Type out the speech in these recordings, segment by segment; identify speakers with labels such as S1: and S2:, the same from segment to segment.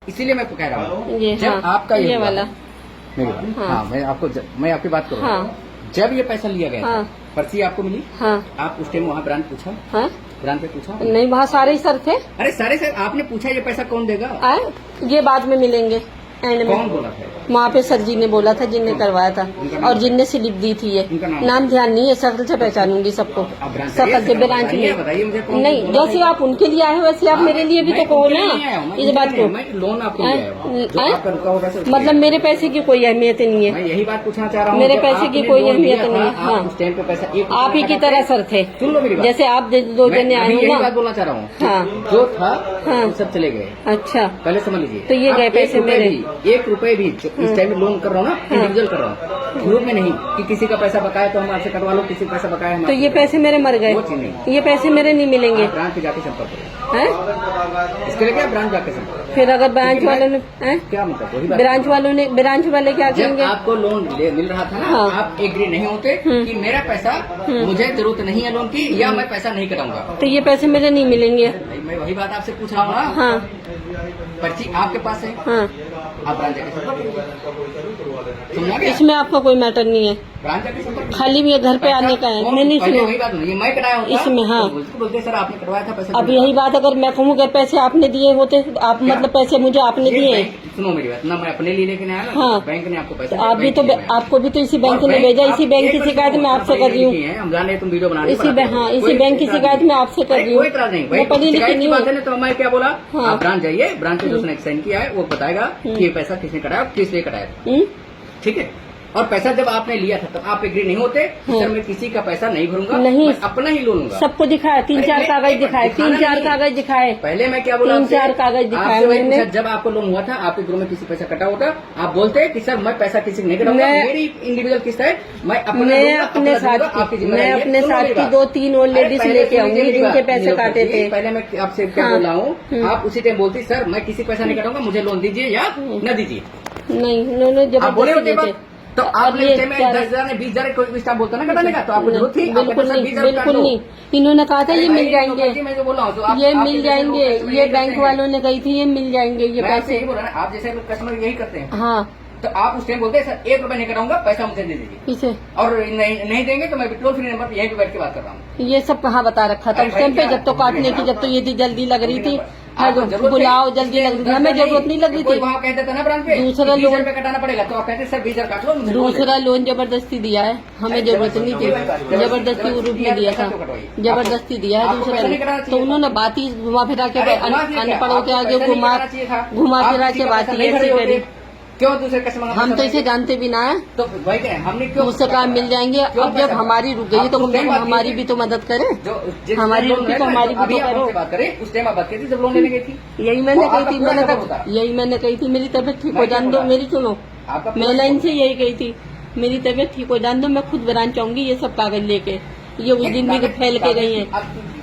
S1: इसीलिए मैं कह रहा हूँ
S2: ये
S1: जब
S2: हाँ,
S1: आपका
S2: ये वाला
S1: मेरी बात
S2: हाँ।
S1: हाँ मैं आपकी बात करूँ
S2: हाँ।
S1: जब ये पैसा लिया गया
S2: हाँ।
S1: था, पर्ची आपको मिली,
S2: हाँ
S1: आप उस टाइम वहाँ ब्रांच पूछा,
S2: हाँ
S1: ब्रांच पे पूछा?
S2: नहीं, वहाँ सारे ही सर थे।
S1: अरे सारे सर आपने पूछा ये पैसा कौन देगा?
S2: आए ये बाद में मिलेंगे एंड
S1: कौन
S2: में।
S1: बोला था?
S2: वहाँ पे सर जी ने बोला था, जिनने करवाया था और जिनने स्लिप दी थी। ये नाम ध्यान नहीं है, शक्ल से पहचानूंगी सबको, शकल से ब्रांच में
S1: बताइए मुझे कौन
S2: नहीं।
S1: बोला
S2: जैसे
S1: था?
S2: आप उनके लिए आए हो वैसे आप मेरे लिए भी तो कहो ना इस बात को।
S1: मैं लोन आपको दिया है, जो आपका रुका होगा सर,
S2: मतलब मेरे पैसे की कोई अहमियत नहीं है।
S1: मैं यही बात पूछना चाह रहा हूँ।
S2: मेरे
S1: जब
S2: पैसे की
S1: आपने
S2: कोई
S1: लोन
S2: अहमियत
S1: लिया
S2: नहीं है।
S1: था,
S2: हाँ,
S1: आप उस टाइम पे पैसा एक
S2: आप ही की तरह सर थे।
S1: सुन लो मेरी बात,
S2: जैसे आप दो जने आए हो
S1: यही
S2: ना।
S1: बात बोलना चाह रहा हूँ।
S2: हाँ।
S1: जो था
S2: हाँ।
S1: वो सब चले गए।
S2: अच्छा,
S1: पहले समझ लीजिए।
S2: तो ये
S1: आप
S2: गए पैसे मेरे।
S1: 1 रुपए भी जो इस टाइम लोन कर रहा हूँ ना, इंडिविजुअल कर रहा हूँ, ग्रुप में नहीं कि किसी का पैसा बकाया तो हम आपसे कटवा लो, किसी का पैसा बकाया हम
S2: तो ये पैसे मेरे मर गए,
S1: वो चीज नहीं।
S2: ये पैसे मेरे नहीं मिलेंगे।
S1: ब्रांच पे जाके संपर्क करो।
S2: हैं?
S1: इसके लिए क्या ब्रांच जाके संपर्क?
S2: फिर अगर ब्रांच वालों ने
S1: क्या मतलब वही बात?
S2: ब्रांच वाले क्या
S1: जब
S2: कहेंगे?
S1: आपको लोन मिल रहा था ना,
S2: हाँ।
S1: आप एग्री नहीं होते कि मेरा पैसा मुझे जरूरत नहीं है लोन की, या मैं पैसा नहीं कटाऊंगा।
S2: तो ये पैसे मेरे नहीं मिलेंगे।
S1: मैं वही बात आपसे पूछ रहा हूँ ना।
S2: हाँ
S1: पर्ची आपके पास है,
S2: हाँ,
S1: आप ब्रांच जाके संपर्क करिए। समझा गया?
S2: इसमें आपका कोई मैटर नहीं है।
S1: ब्रांच जाके संपर्क करिए।
S2: खाली ये घर पे आने का है। नहीं नहीं,
S1: पहले
S2: सुनो,
S1: वही बात नहीं, मैं कटाया होता
S2: इसमें हाँ।
S1: तो बोलते सर आपने कटवाया था पैसा।
S2: अब यही बात अगर मैं कहूँ कि पैसे आपने दिए होते, आप मतलब पैसे मुझे आपने दिए,
S1: सुनो मेरी बात ना, मैं अपने लिए लेके नहीं आया ना,
S2: हाँ।
S1: बैंक ने आपको पैसा
S2: तो आप भी तो
S1: बैंक ने
S2: आपको भी तो इसी बैंक
S1: और
S2: ने भेजा। इसी
S1: आप
S2: बैंक की
S1: एक
S2: शिकायत मैं आपसे कर रही हूँ।
S1: हम जाने तुम वीडियो बना रही हो,
S2: इसी बैंक की शिकायत मैं आपसे कर रही हूँ।
S1: कोई इतराज नहीं,
S2: मैं पढ़ी लिखी
S1: शिकायत
S2: नहीं
S1: की बात है
S2: हूँ।
S1: ना, तो मैं क्या बोला,
S2: हाँ।
S1: आप ब्रांच जाइए, ब्रांच में जो उसने साइन किया है वो बताएगा कि ये पैसा किसने कटाया, किस लिए कटाया,
S2: हम्म?
S1: ठीक है। और पैसा जब आपने लिया था तब आप एग्री नहीं होते, सर मैं किसी का पैसा नहीं भरूंगा,
S2: नहीं।
S1: मैं अपना ही लोन लूंगा।
S2: सबको दिखाया, 3-4 कागज दिखाए, 3-4 कागज दिखाए।
S1: पहले मैं क्या बोला,
S2: 3-4 कागज दिखाए
S1: आपसे वही
S2: मैंने।
S1: पूछा, जब आपको लोन हुआ था आपके ग्रुप में किसी पैसा कटा होता, आप बोलते कि सर मैं पैसा किसी को नहीं कटाऊंगा, मेरी इंडिविजुअल किस्त है, मैं अपने
S2: साथ की 2-3 और लेडीज लेके आऊंगी जिनके पैसे काटे थे।
S1: पहले मैं आपसे क्या बोल रहा हूँ, आप उसी टाइम बोलती सर मैं किसी पैसा नहीं कटाऊंगा, मुझे लोन दीजिए या न दीजिए।
S2: नहीं, उन्होंने
S1: आप बोले
S2: जबरदस्ती
S1: होते
S2: देते।
S1: तो आप
S2: अब
S1: ले
S2: ये
S1: 10,000 ने 20,000 कोई भी स्टाफ बोलता ना कटाने का, तो आपको जरूरत थी?
S2: बिल्कुल नहीं, बिल्कुल नहीं। इन्होंने कहा था ये मिल जाएंगे,
S1: मैं जो बोल रहा हूँ
S2: ये मिल जाएंगे, ये बैंक वालों ने कही थी ये मिल जाएंगे ये पैसे।
S1: यही बोल रहा है, आप जैसे कस्टमर यही करते हैं।
S2: हाँ,
S1: तो आप उस टाइम बोलते हैं सर 1 रुपए नहीं कटाऊंगा, पैसा मुझे दे दीजिए,
S2: पीछे
S1: और नहीं देंगे तो मैं टोल फ्री नंबर पर यहीं पे बैठ के बात कर रहा हूँ।
S2: ये सब कहाँ बता रखा था उस टाइम पे, जब तो काटने की, जब तो ये जल्दी लग रही थी, बुलाओ जल्दी लग रही थी, हमें जरूरत नहीं लग रही थी।
S1: वहाँ कहते थे ना ब्रांच पे
S2: दूसरा
S1: 20
S2: लोन
S1: रुपए कटाना पड़ेगा, तो आप कहते सर 20,000 काट लो।
S2: दूसरा लोन जबरदस्ती दिया है, हमें जरूरत नहीं थी, जबरदस्ती रूप में दिया था, जबरदस्ती दिया है दूसरा। तो उन्होंने बात ही घुमा फिरा के अनपढ़ों के आगे घुमा फिरा के बात ही ऐसी करी।
S1: क्यों दूसरे कस्टमर?
S2: हम तो इसे जानते भी ना है,
S1: तो वही कहें, हमने क्यों
S2: मुझसे काम मिल जाएंगे। अब जब हमारी रुक गई तो हमारी भी तो मदद करे, हमारी रुकी तो हमारी भी तो करो।
S1: बात करें उस टाइम आप बात करी जब लोन लेने गई थी।
S2: यही मैंने कही थी, मैंने कही थी मेरी तबीयत ठीक हो जाने दो, मेरी सुनो, मैं लाइन से यही कही थी मेरी तबीयत ठीक हो जाने दो, मैं खुद ब्रांच आऊंगी ये सब कागज लेके। ये उस दिन भी फैल के गई हैं,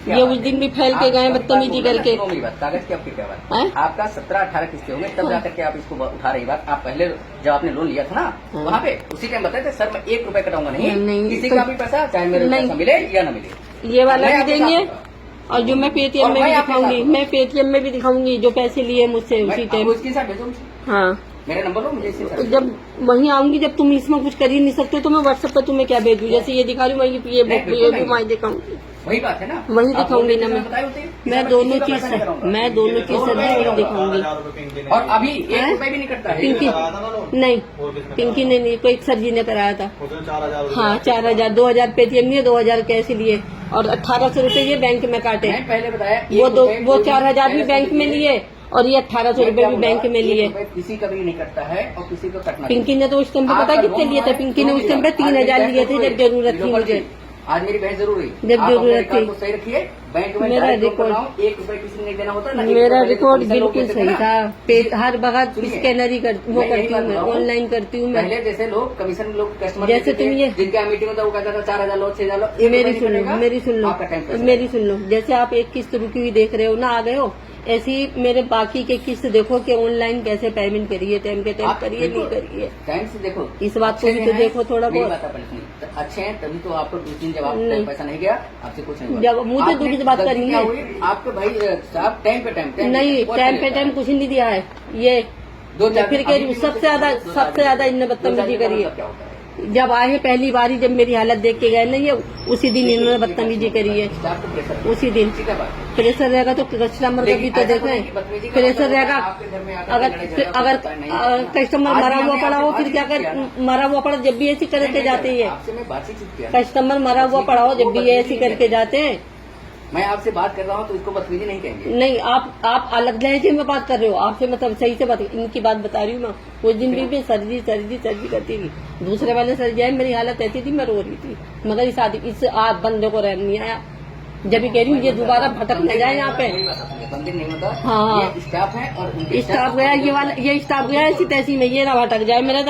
S2: ये उस दिन भी फैल के गए बदतमीजी करके।
S1: कागज की आपकी क्या बात है? आपका 17-18 किस्तें होंगे, तब जाकर के आप इसको उठा रही बात। आप पहले जब आपने लोन लिया था ना, वहाँ पे उसी टाइम बताए थे सर मैं 1 रुपए कटाऊंगा नहीं, किसी का भी पैसा चाहे मेरे पैसा मिले या न मिले,
S2: ये वाला भी देंगे। और जो मैं पेटीएम में भी दिखाऊंगी, मैं पेटीएम में भी दिखाऊंगी जो पैसे लिए मुझसे उसी टाइम।
S1: उसके साथ भेजो,
S2: हाँ
S1: मेरा नंबर लो मुझे।
S2: जब वहीं आऊंगी, जब तुम इसमें कुछ कर ही नहीं सकते तो मैं व्हाट्सएप पर तुम्हें क्या भेजूँ? जैसे ये दिखा रही हूँ, ये भी मैं दिखाऊंगी,
S1: वही बात है ना,
S2: वही दिखाऊंगी ना मैं दोनों चीज सर वही दिखाऊंगी।
S1: और अभी 1 रुपए भी नहीं कटता है।
S2: पिंकी ने नहीं, कोई सर जी ने कराया था। हाँ 4,000, 2,000 पेटीएम लिए, 2,000 कैश लिए और 1,800 रुपए ये बैंक में काटे।
S1: पहले बताया
S2: वो 4,000 भी बैंक में लिए और ये 1,800 रुपए भी बैंक में लिए।
S1: किसी का भी नहीं कटता है और किसी को कटना।
S2: पिंकी ने तो उस टाइम पे पता कितने लिए थे? पिंकी ने उस टाइम पे 3,000 लिए थे जब जरूरत थी मुझे।
S1: आज मेरी बहन जरूरी,
S2: जब जरूरत थी।
S1: सही रखिए, बैंक में
S2: मेरा रिकॉर्ड
S1: 1 रुपए किसी ने देना होता है।
S2: मेरा रिकॉर्ड बिल्कुल सही था, हर वक्त स्कैनर ही वो करती हूँ मैं, ऑनलाइन करती हूँ मैं।
S1: पहले जैसे लोग कमीशन लोग कस्टमर
S2: जैसे तुम ये
S1: जिनका मीटिंग होता है वो कहता था 4,000 लो 6,000 लो।
S2: मेरी सुन लो, जैसे आप एक किस्त रुकी हुई देख रहे हो ना, आ गए हो ऐसी मेरे बाकी के किस्त देखो कि ऑनलाइन कैसे पेमेंट करिए, टाइम के टाइम करिए, नहीं करिए।
S1: टाइम से देखो,
S2: इस बात को भी तो देखो थोड़ा बहुत।
S1: अच्छे हैं तभी तो आपको 2 दिन जब आपको पैसा नहीं गया, आपसे कुछ नहीं हुआ।
S2: जब मुझे दूसरी से बात करेंगे
S1: आपके भाई साहब टाइम पे टाइम
S2: नहीं, टाइम पे टाइम कुछ नहीं दिया है। ये फिर कह रही हूँ सबसे ज्यादा इनने बदतमीजी करी है। जब आए पहली बारी, जब मेरी हालत देख के गए ना, ये उसी दिन इन्होंने बदतमीजी करी है। उसी दिन प्रेशर रहेगा तो कस्टमर का भी तो देखें, प्रेशर रहेगा। अगर कस्टमर मरा हुआ पड़ा हो, फिर क्या कर, मरा हुआ पड़ा जब भी ऐसी करके जाते हैं। कस्टमर मरा हुआ पड़ा हो जब भी ये ऐसी करके जाते हैं।
S1: मैं आपसे बात कर रहा हूँ तो इसको बदतमीजी नहीं कहेंगे।
S2: नहीं, आप अलग लहजे में बात कर रहे हो। आपसे मतलब सही से बात, इनकी बात बता रही हूँ मैं। उस दिन भी सर्दी करती थी, दूसरे वाले सर्दी आई, मेरी हालत ऐसी थी, मैं रो रही थी। मगर इस आप बंदे को रहम नहीं आया। जब भी कह रही हूँ ये दोबारा भटक न जाए यहाँ पे।
S1: बंदे नहीं होता।
S2: हाँ,
S1: ये स्टाफ है और
S2: स्टाफ गया, ये स्टाफ गया ऐसी तैसी में, ये ना भटक जाए मेरा।